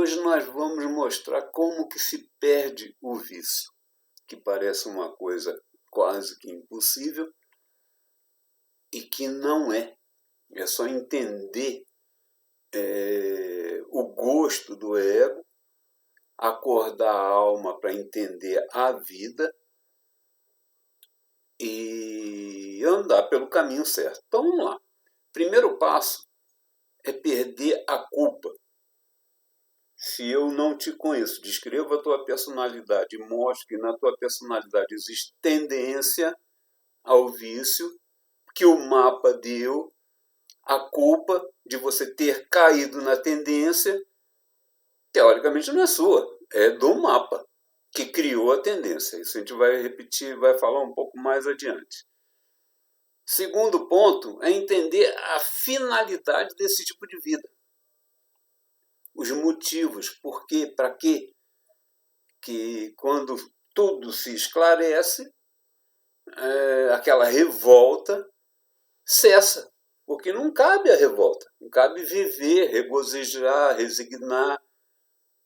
hoje nós vamos mostrar como que se perde o vício, que parece uma coisa quase que impossível e que não é. É só entender o gosto do ego, acordar a alma para entender a vida e andar pelo caminho certo. Então vamos lá. Primeiro passo é perder a culpa. Se eu não te conheço, descreva a tua personalidade, mostre que na tua personalidade existe tendência ao vício, que o mapa deu, a culpa de você ter caído na tendência, teoricamente não é sua, é do mapa, que criou a tendência. Isso a gente vai repetir, vai falar um pouco mais adiante. Segundo ponto é entender a finalidade desse tipo de vida. Os motivos, por quê, para quê, que quando tudo se esclarece, aquela revolta cessa, porque não cabe a revolta, não cabe viver, regozijar, resignar,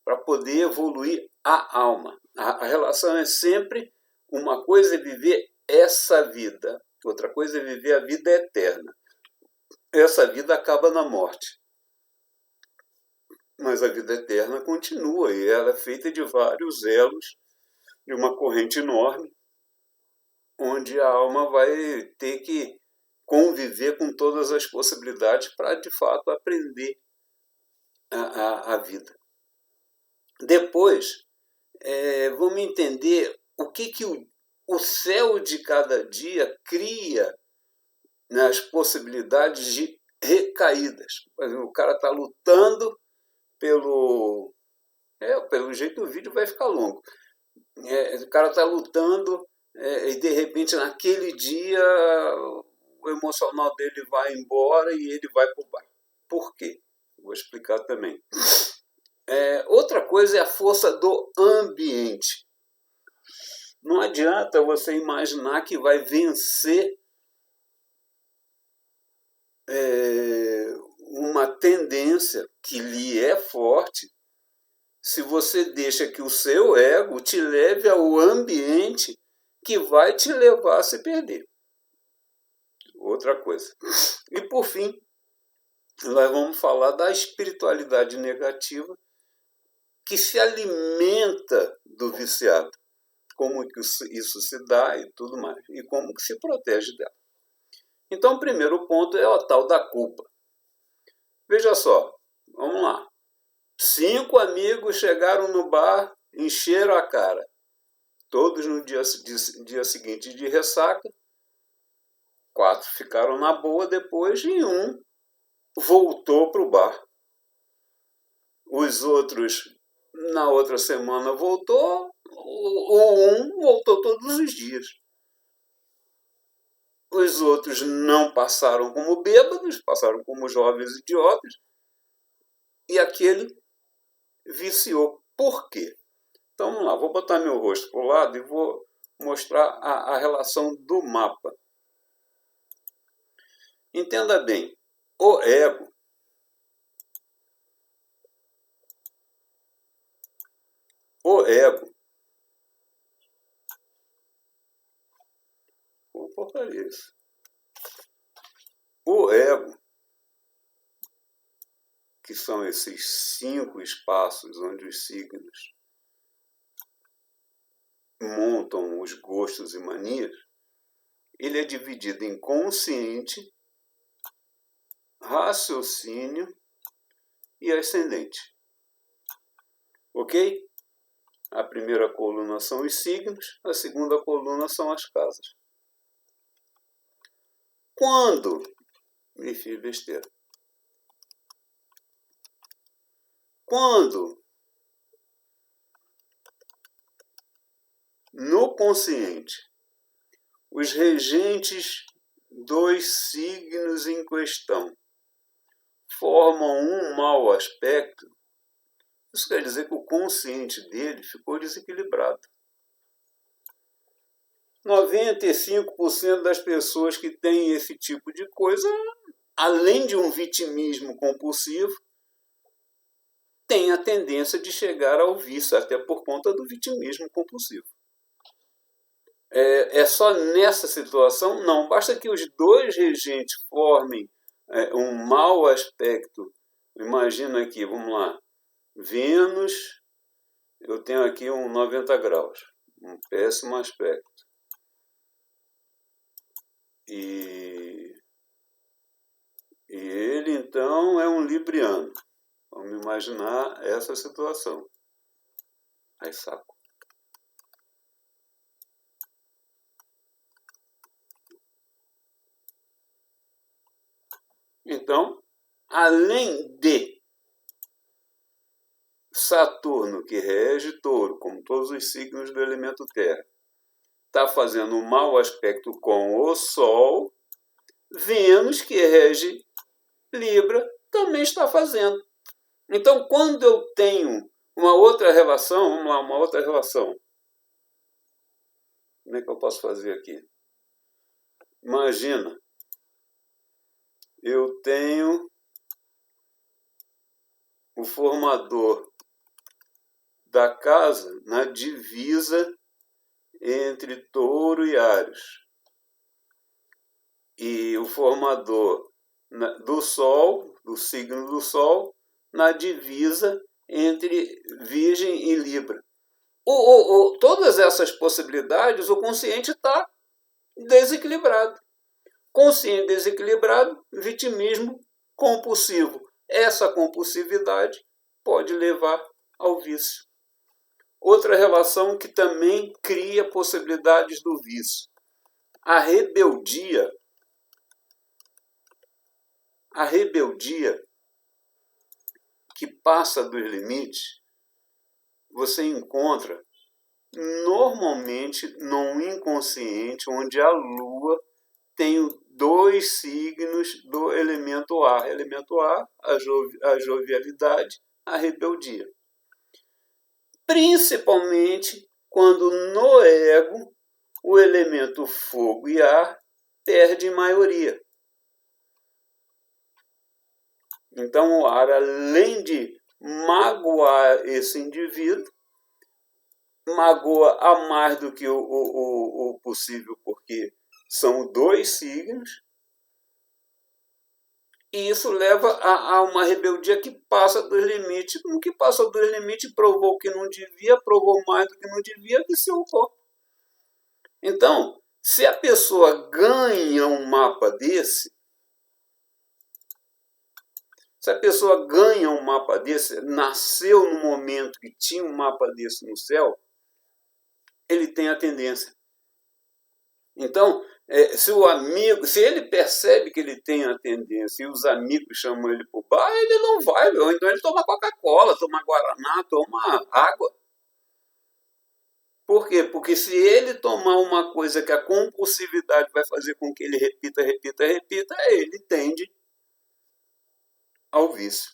para poder evoluir a alma. A relação é sempre uma coisa é viver essa vida, outra coisa é viver a vida eterna. Essa vida acaba na morte. Mas a vida eterna continua e ela é feita de vários elos, de uma corrente enorme, onde a alma vai ter que conviver com todas as possibilidades para, de fato, aprender a vida. Depois, vamos entender o que o céu de cada dia cria nas possibilidades de recaídas. Por exemplo, o cara está lutando pelo jeito o vídeo vai ficar longo. O cara está lutando e de repente naquele dia o emocional dele vai embora e ele vai para o bar. Por quê? Vou explicar também. Outra coisa é a força do ambiente. Não adianta você imaginar que vai vencer uma tendência que lhe é forte se você deixa que o seu ego te leve ao ambiente que vai te levar a se perder. Outra coisa. E por fim, nós vamos falar da espiritualidade negativa que se alimenta do viciado. Como que isso se dá e tudo mais. E como que se protege dela. Então, o primeiro ponto é a tal da culpa. Veja só, vamos lá. 5 amigos chegaram no bar, encheram a cara. Todos no dia seguinte de ressaca. 4 ficaram na boa depois e 1 voltou para o bar. Os outros, na outra semana, voltou. O 1 voltou todos os dias. Os outros não passaram como bêbados, passaram como jovens idiotas. E aquele viciou. Por quê? Então vamos lá, vou botar meu rosto para o lado e vou mostrar a relação do mapa. Entenda bem, o ego vou botar isso. O ego, que são esses 5 espaços onde os signos montam os gostos e manias, ele é dividido em consciente, raciocínio e ascendente. Ok? A primeira coluna são os signos, a segunda coluna são as casas. Quando me fiz besteira. Quando no consciente os regentes dos signos em questão formam um mau aspecto, isso quer dizer que o consciente dele ficou desequilibrado. 95% das pessoas que têm esse tipo de coisa, além de um vitimismo compulsivo, tem a tendência de chegar ao vício, até por conta do vitimismo compulsivo. É só nessa situação? Não. Basta que os dois regentes formem um mau aspecto. Imagina aqui, vamos lá. Vênus, eu tenho aqui um 90 graus. Um péssimo aspecto. E ele, então, é um libriano. Vamos imaginar essa situação. Aí, saco. Então, além de Saturno, que rege Touro, como todos os signos do elemento Terra, está fazendo um mau aspecto com o Sol, Vênus, que rege Libra, também está fazendo. Então, quando eu tenho uma outra relação, vamos lá, uma outra relação. Como é que eu posso fazer aqui? Imagina, eu tenho o formador da casa na divisa entre Touro e Áries. E o formador do Sol, do signo do Sol, na divisa entre Virgem e Libra. Todas essas possibilidades, o consciente está desequilibrado. Consciente desequilibrado, vitimismo compulsivo. Essa compulsividade pode levar ao vício. Outra relação que também cria possibilidades do vício. A rebeldia. A rebeldia que passa dos limites, você encontra normalmente no inconsciente, onde a Lua tem dois signos do elemento ar. Elemento ar, a jovialidade, a rebeldia. Principalmente quando no ego o elemento fogo e ar perde maioria. Então o ar, além de magoar esse indivíduo, magoa a mais do que o possível, porque são dois signos, e isso leva a uma rebeldia que passa dos limites. No que passa dos limites, provou o que não devia, provou mais do que não devia, viciou o corpo. Então, se a pessoa ganha um mapa desse, nasceu no momento que tinha um mapa desse no céu, ele tem a tendência. Então, se ele percebe que ele tem a tendência e os amigos chamam ele para o bar, ele não vai, ou então ele toma Coca-Cola, toma Guaraná, toma água. Por quê? Porque se ele tomar uma coisa que a compulsividade vai fazer com que ele repita, ele tende ao vício.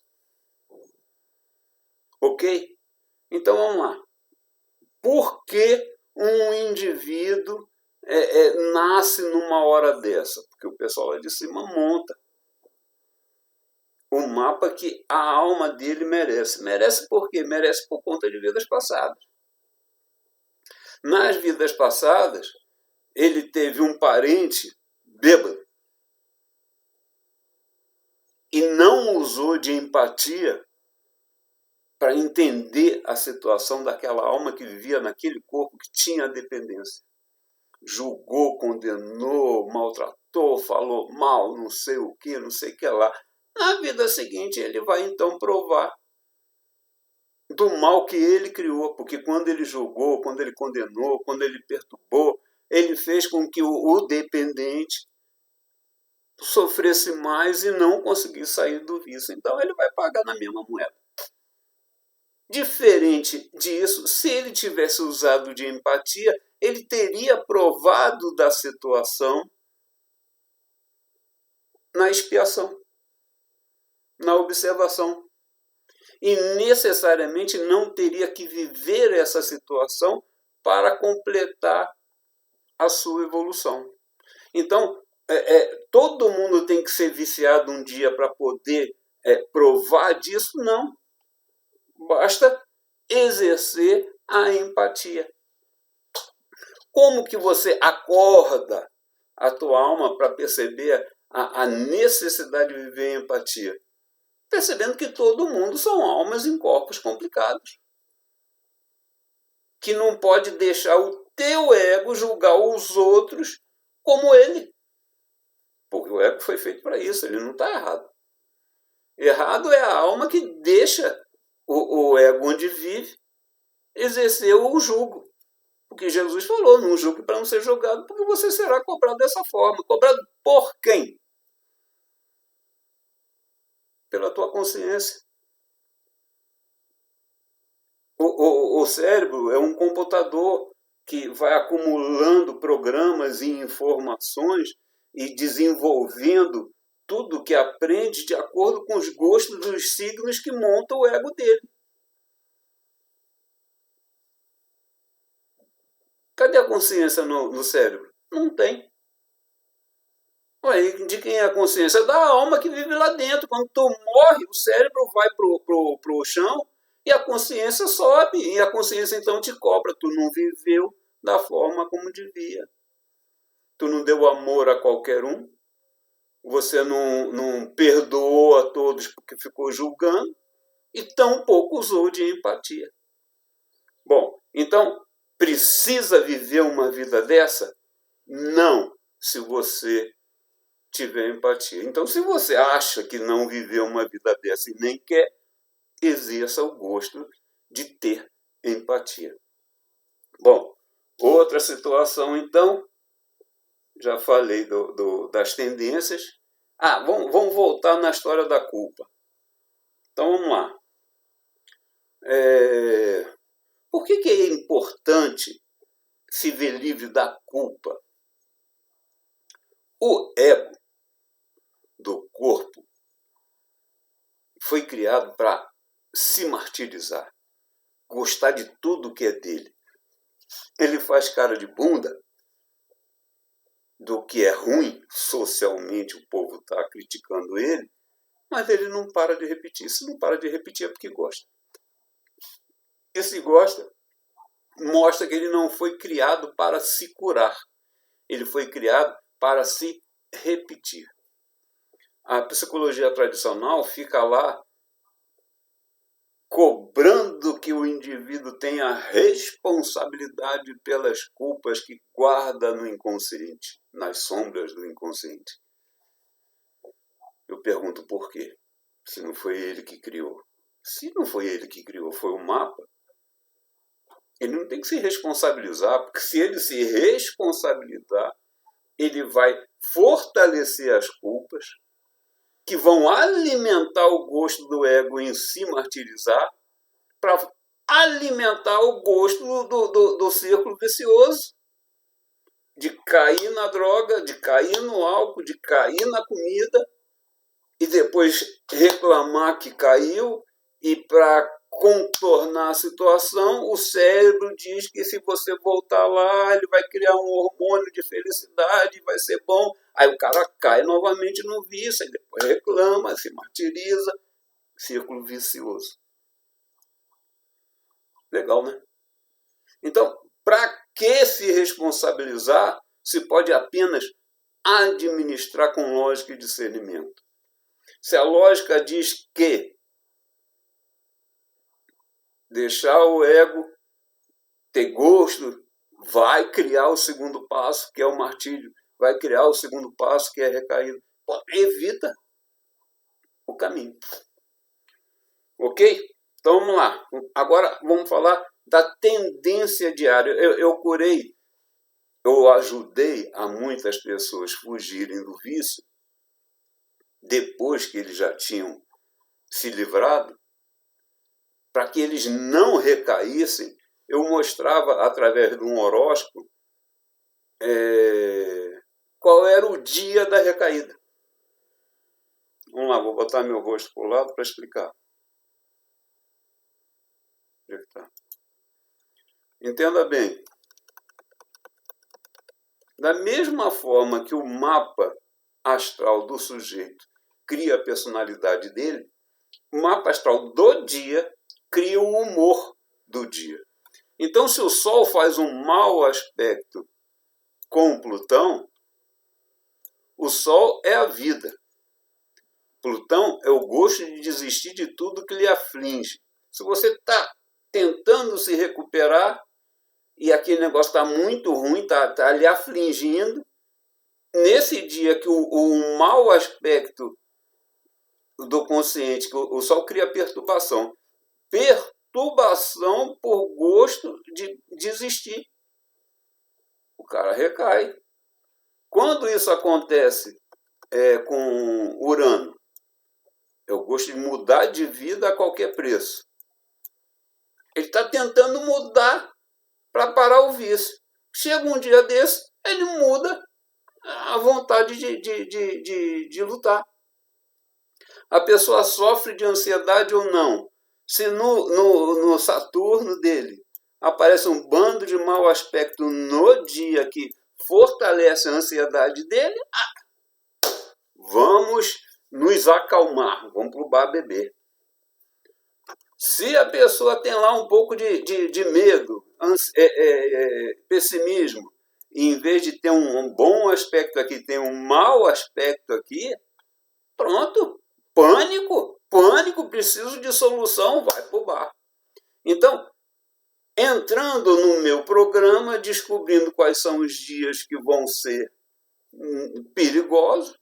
Ok? Então vamos lá. Por que um indivíduo nasce numa hora dessa? Porque o pessoal lá de cima monta o mapa que a alma dele merece. Merece por quê? Merece por conta de vidas passadas. Nas vidas passadas, ele teve um parente bêbado e não usou de empatia para entender a situação daquela alma que vivia naquele corpo que tinha a dependência. Julgou, condenou, maltratou, falou mal, não sei o que lá. Na vida seguinte, ele vai então provar do mal que ele criou, porque quando ele julgou, quando ele condenou, quando ele perturbou, ele fez com que o dependente sofresse mais e não conseguisse sair do vício. Então ele vai pagar na mesma moeda. Diferente disso, se ele tivesse usado de empatia, ele teria provado da situação na expiação, na observação. E necessariamente não teria que viver essa situação para completar a sua evolução. Então, todo mundo tem que ser viciado um dia para poder provar disso? Não. Basta exercer a empatia. Como que você acorda a tua alma para perceber a necessidade de viver em empatia? Percebendo que todo mundo são almas em corpos complicados. Que não pode deixar o teu ego julgar os outros como ele. Porque o ego foi feito para isso, ele não está errado. Errado é a alma que deixa o ego onde vive exercer o julgo. Porque Jesus falou, não julgue para não ser julgado, porque você será cobrado dessa forma. Cobrado por quem? Pela tua consciência. O cérebro é um computador que vai acumulando programas e informações e desenvolvendo tudo que aprende de acordo com os gostos dos signos que montam o ego dele. Cadê a consciência no cérebro? Não tem. Ué, de quem é a consciência? Da alma que vive lá dentro. Quando tu morre, o cérebro vai pro chão e a consciência sobe. E a consciência então te cobra. Tu não viveu da forma como devia. Tu não deu amor a qualquer um. Você não perdoou a todos porque ficou julgando. E tampouco usou de empatia. Bom, então, precisa viver uma vida dessa? Não, se você tiver empatia. Então, se você acha que não viveu uma vida dessa e nem quer, exerça o gosto de ter empatia. Bom, outra situação, então, já falei das tendências. Vamos voltar na história da culpa. Então, vamos lá. Por que é importante se ver livre da culpa? O ego do corpo foi criado para se martirizar, gostar de tudo que é dele. Ele faz cara de bunda do que é ruim, socialmente o povo está criticando ele, mas ele não para de repetir. Se não para de repetir é porque gosta. E se gosta, mostra que ele não foi criado para se curar. Ele foi criado para se repetir. A psicologia tradicional fica lá cobrando que o indivíduo tenha responsabilidade pelas culpas que guarda no inconsciente, nas sombras do inconsciente. Eu pergunto por quê? Se não foi ele que criou. Se não foi ele que criou, foi o mapa. Ele não tem que se responsabilizar, porque se ele se responsabilizar, ele vai fortalecer as culpas, que vão alimentar o gosto do ego em se martirizar, para alimentar o gosto do círculo vicioso, de cair na droga, de cair no álcool, de cair na comida, e depois reclamar que caiu, e para contornar a situação, o cérebro diz que se você voltar lá, ele vai criar um hormônio de felicidade, vai ser bom. Aí o cara cai novamente no vício, aí depois reclama, se martiriza, círculo vicioso. Legal, né? Então, para que se responsabilizar se pode apenas administrar com lógica e discernimento? Se a lógica diz que deixar o ego ter gosto vai criar o segundo passo, que é o martírio, vai criar o segundo passo, que é a recaída. Pô, evita o caminho. Ok? Então vamos lá. Agora vamos falar da tendência diária. Eu ajudei a muitas pessoas fugirem do vício depois que eles já tinham se livrado, para que eles não recaíssem. Eu mostrava através de um horóscopo qual era o dia da recaída. Vamos lá, vou botar meu rosto para o lado para explicar. Entenda bem. Da mesma forma que o mapa astral do sujeito cria a personalidade dele, o mapa astral do dia cria o humor do dia. Então, se o Sol faz um mau aspecto com Plutão, o Sol é a vida. Plutão é o gosto de desistir de tudo que lhe aflige. Se você está tentando se recuperar e aquele negócio está muito ruim, está lhe afligindo, nesse dia que o mau aspecto do consciente, que o Sol cria perturbação. Perturbação por gosto de desistir. O cara recai. Quando isso acontece com Urano, é o gosto de mudar de vida a qualquer preço. Ele está tentando mudar para parar o vício. Chega um dia desse, ele muda a vontade de lutar. A pessoa sofre de ansiedade ou não. Se no Saturno dele aparece um bando de mau aspecto no dia que fortalece a ansiedade dele, vamos nos acalmar, vamos para o bar beber. Se a pessoa tem lá um pouco de medo, pessimismo, e em vez de ter um bom aspecto aqui, tem um mau aspecto aqui, pronto, pânico, preciso de solução, vai para o bar. Então, entrando no meu programa, descobrindo quais são os dias que vão ser perigosos,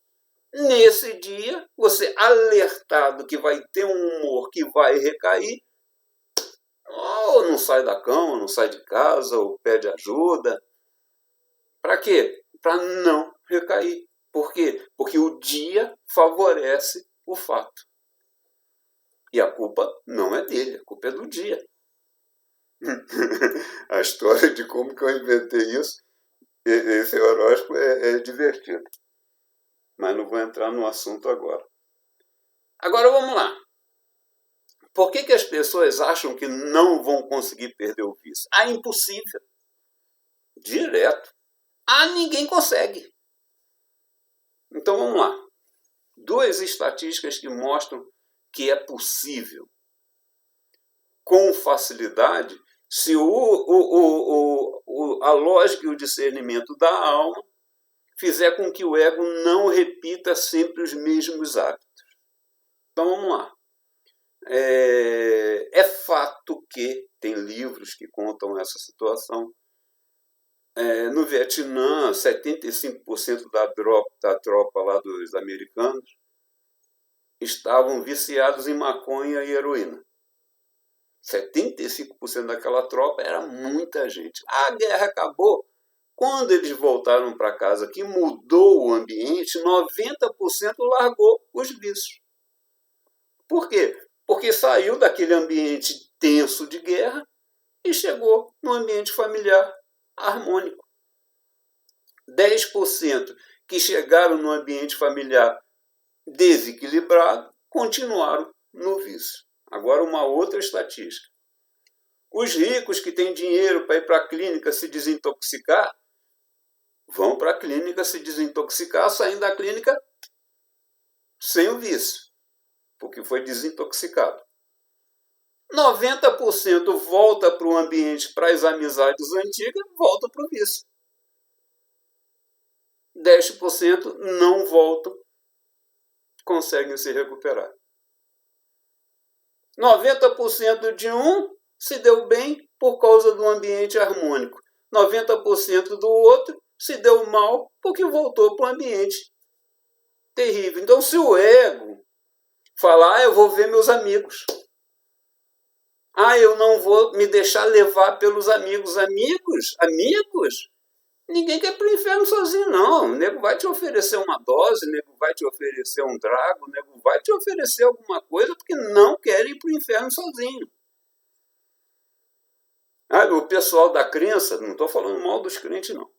nesse dia, você alertado que vai ter um humor que vai recair, ou não sai da cama, não sai de casa, ou pede ajuda. Para quê? Para não recair. Por quê? Porque o dia favorece o fato. E a culpa não é dele, a culpa é do dia. A história de como que eu inventei isso, esse horóscopo é divertido. Mas não vou entrar no assunto agora. Agora vamos lá. Por que as pessoas acham que não vão conseguir perder o vício? Impossível. Direto. Ninguém consegue. Então vamos lá. 2 estatísticas que mostram que é possível. Com facilidade, se a lógica e o discernimento da alma fizer com que o ego não repita sempre os mesmos hábitos. Então vamos lá. É fato que tem livros que contam essa situação. No Vietnã, 75% da tropa lá dos americanos estavam viciados em maconha e heroína. 75% daquela tropa era muita gente. A guerra acabou. Quando eles voltaram para casa, que mudou o ambiente, 90% largou os vícios. Por quê? Porque saiu daquele ambiente tenso de guerra e chegou no ambiente familiar harmônico. 10% que chegaram no ambiente familiar desequilibrado continuaram no vício. Agora, uma outra estatística. Os ricos que têm dinheiro para ir para a clínica se desintoxicar, vão para a clínica se desintoxicar, saindo da clínica sem o vício, porque foi desintoxicado. 90% volta para o ambiente, para as amizades antigas, volta para o vício. 10% não voltam, conseguem se recuperar. 90% de um se deu bem por causa do ambiente harmônico. 90% do outro se deu mal porque voltou para o ambiente terrível. Então, se o ego falar, eu vou ver meus amigos. Eu não vou me deixar levar pelos amigos. Amigos? Ninguém quer ir para o inferno sozinho, não. O nego vai te oferecer uma dose, o nego vai te oferecer um trago, o nego vai te oferecer alguma coisa porque não quer ir para o inferno sozinho. O pessoal da crença, não estou falando mal dos crentes, não.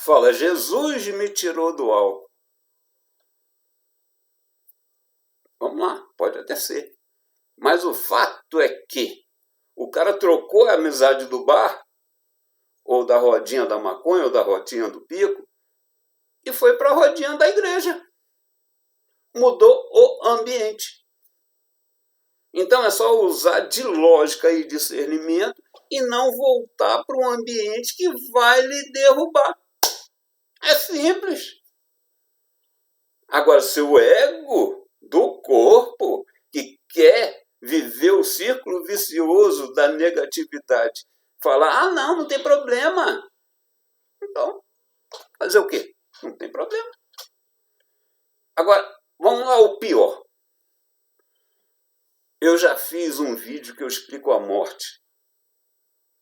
Fala, Jesus me tirou do álcool. Vamos lá, pode até ser. Mas o fato é que o cara trocou a amizade do bar, ou da rodinha da maconha, ou da rodinha do pico, e foi para a rodinha da igreja. Mudou o ambiente. Então é só usar de lógica e discernimento e não voltar para um ambiente que vai lhe derrubar. É simples. Agora, se o ego do corpo, que quer viver o círculo vicioso da negatividade, falar, não tem problema. Então, fazer o quê? Não tem problema. Agora, vamos lá ao pior. Eu já fiz um vídeo que eu explico a morte.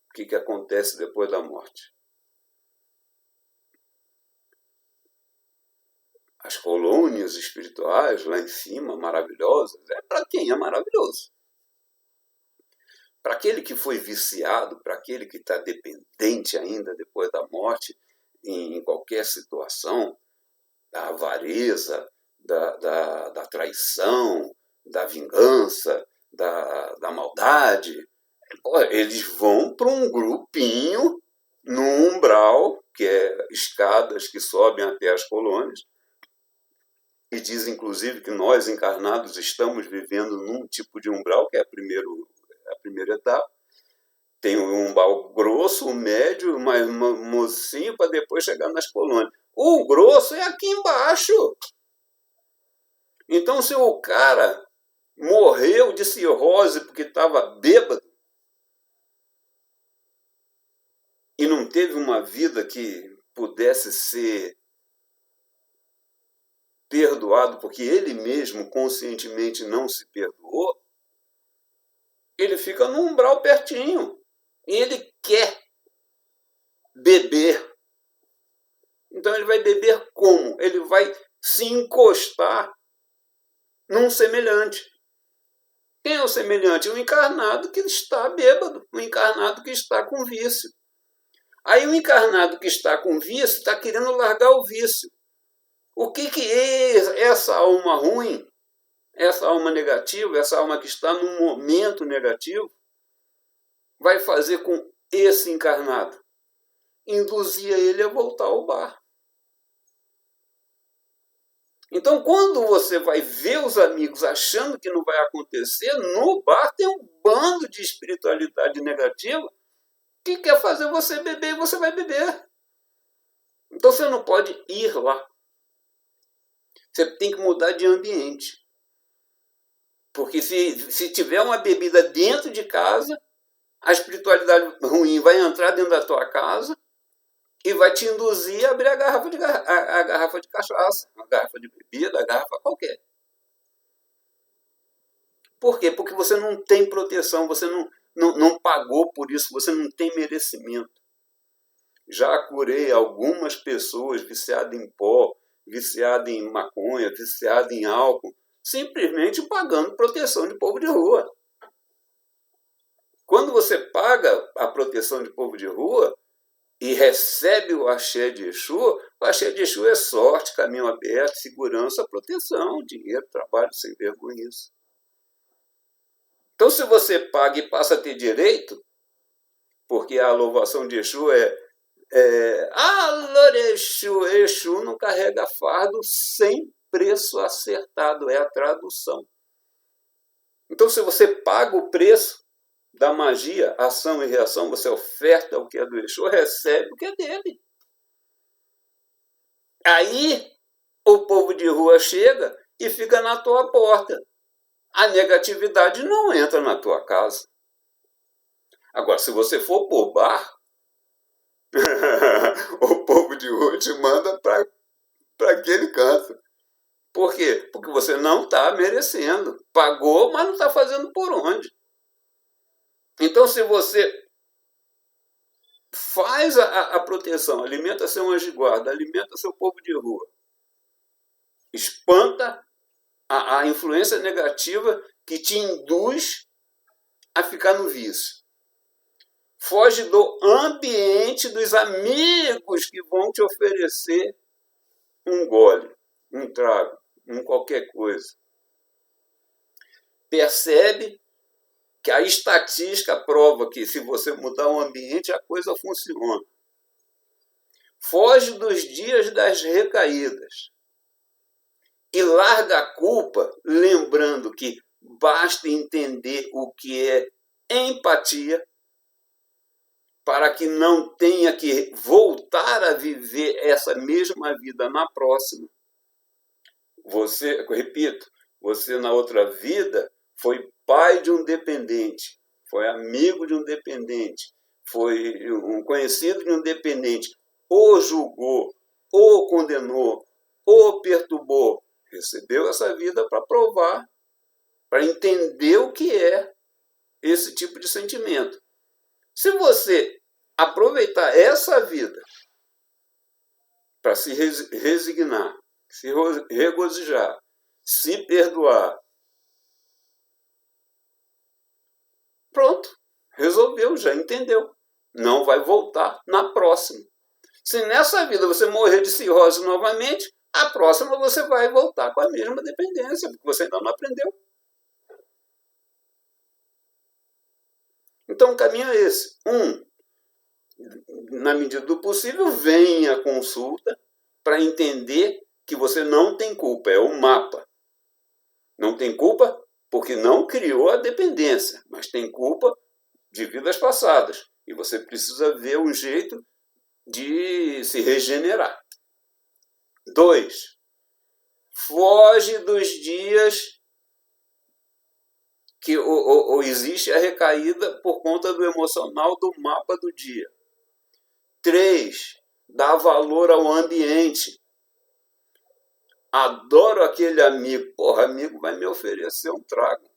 O que acontece depois da morte. As colônias espirituais lá em cima, maravilhosas, é para quem é maravilhoso. Para aquele que foi viciado, para aquele que está dependente ainda depois da morte, em qualquer situação, da avareza, da traição, da vingança, da maldade, eles vão para um grupinho no umbral, que é escadas que sobem até as colônias, e diz, inclusive, que nós, encarnados, estamos vivendo num tipo de umbral, que é a primeira etapa. Tem um umbral grosso, o médio, o mais mocinho, para depois chegar nas colônias. O grosso é aqui embaixo. Então, se o cara morreu de cirrose porque estava bêbado e não teve uma vida que pudesse ser perdoado porque ele mesmo conscientemente não se perdoou, ele fica no umbral pertinho e ele quer beber. Então ele vai beber como? Ele vai se encostar num semelhante. Quem é o semelhante? O encarnado que está bêbado, o encarnado que está com vício. Aí o encarnado que está com vício está querendo largar o vício. O que essa alma ruim, essa alma negativa, essa alma que está num momento negativo, vai fazer com esse encarnado? Induzir ele a voltar ao bar. Então, quando você vai ver os amigos achando que não vai acontecer, no bar tem um bando de espiritualidade negativa que quer fazer você beber e você vai beber. Então, você não pode ir lá. Você tem que mudar de ambiente. Porque se tiver uma bebida dentro de casa, a espiritualidade ruim vai entrar dentro da tua casa e vai te induzir a abrir a garrafa de cachaça, a garrafa de bebida, a garrafa qualquer. Por quê? Porque você não tem proteção, você não pagou por isso, você não tem merecimento. Já curei algumas pessoas viciadas em pó, viciadas em maconha, viciadas em álcool, simplesmente pagando proteção de povo de rua. Quando você paga a proteção de povo de rua e recebe o axé de Exu, o axé de Exu é sorte, caminho aberto, segurança, proteção, dinheiro, trabalho, sem vergonha. Então, se você paga e passa a ter direito, porque a louvação de Exu Alô, Exu, Exu não carrega fardo sem preço acertado, é a tradução. Então, se você paga o preço da magia, ação e reação, você oferta o que é do Exu, recebe o que é dele. Aí, o povo de rua chega e fica na tua porta. A negatividade não entra na tua casa. Agora, se você for pro bar, o povo de rua te manda para aquele canto. Por quê? Porque você não está merecendo. Pagou, mas não está fazendo por onde. Então, se você faz a proteção, alimenta seu anjo de guarda, alimenta seu povo de rua, espanta a influência negativa que te induz a ficar no vício. Foge do ambiente dos amigos que vão te oferecer um gole, um trago, qualquer coisa. Percebe que a estatística prova que se você mudar o ambiente, a coisa funciona. Foge dos dias das recaídas. E larga a culpa, lembrando que basta entender o que é empatia, para que não tenha que voltar a viver essa mesma vida na próxima. Você, repito, você na outra vida foi pai de um dependente, foi amigo de um dependente, foi um conhecido de um dependente, ou julgou, ou condenou, ou perturbou. Recebeu essa vida para provar, para entender o que é esse tipo de sentimento. Se você aproveitar essa vida para se resignar, se regozijar, se perdoar, pronto, resolveu, já entendeu. Não vai voltar na próxima. Se nessa vida você morrer de cirrose novamente, a próxima você vai voltar com a mesma dependência, porque você ainda não aprendeu. Então o caminho é esse. Na medida do possível, venha à consulta para entender que você não tem culpa, é o mapa. Não tem culpa porque não criou a dependência, mas tem culpa de vidas passadas. E você precisa ver um jeito de se regenerar. 2. Foge dos dias que existe a recaída por conta do emocional do mapa do dia. 3. Dá valor ao ambiente. Adoro aquele amigo. Porra, amigo vai me oferecer um trago.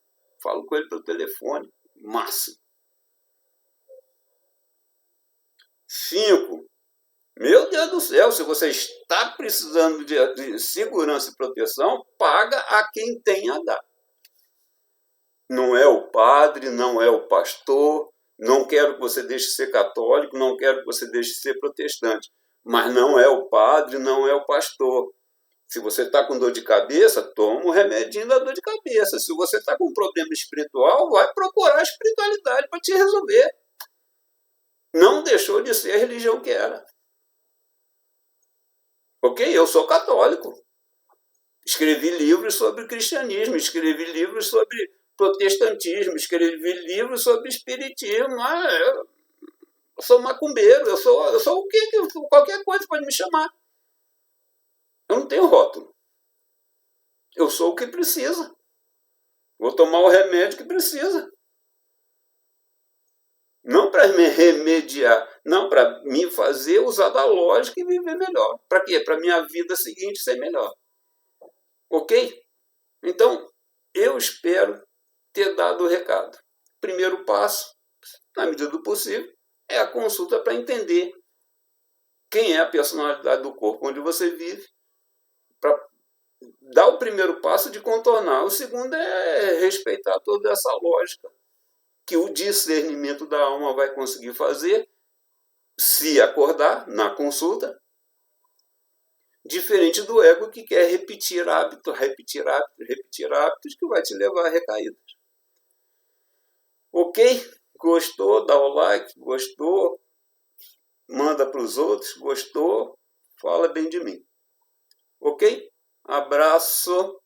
Falo com ele pelo telefone. Máximo. 5. Meu Deus do céu, se você está precisando de segurança e proteção, paga a quem tem a dar. Não é o padre, não é o pastor, não quero que você deixe de ser católico, não quero que você deixe de ser protestante, mas não é o padre, não é o pastor. Se você está com dor de cabeça, toma um remedinho da dor de cabeça. Se você está com um problema espiritual, vai procurar a espiritualidade para te resolver. Não deixou de ser a religião que era. Ok? Eu sou católico. Escrevi livros sobre cristianismo, escrevi livros sobre protestantismo, escrevi livros sobre espiritismo. Eu sou macumbeiro, eu sou o quê? Qualquer coisa pode me chamar. Eu não tenho rótulo. Eu sou o que precisa. Vou tomar o remédio que precisa. Não para me remediar, não para me fazer usar da lógica e viver melhor. Para quê? Para a minha vida seguinte ser melhor. Ok? Então, eu espero ter dado o recado. Primeiro passo, na medida do possível, é a consulta para entender quem é a personalidade do corpo onde você vive, para dar o primeiro passo de contornar. O segundo é respeitar toda essa lógica que o discernimento da alma vai conseguir fazer se acordar na consulta, diferente do ego que quer repetir hábitos, que vai te levar a recaídas. Ok? Gostou? Dá o like. Gostou? Manda para os outros. Gostou? Fala bem de mim. Ok? Abraço.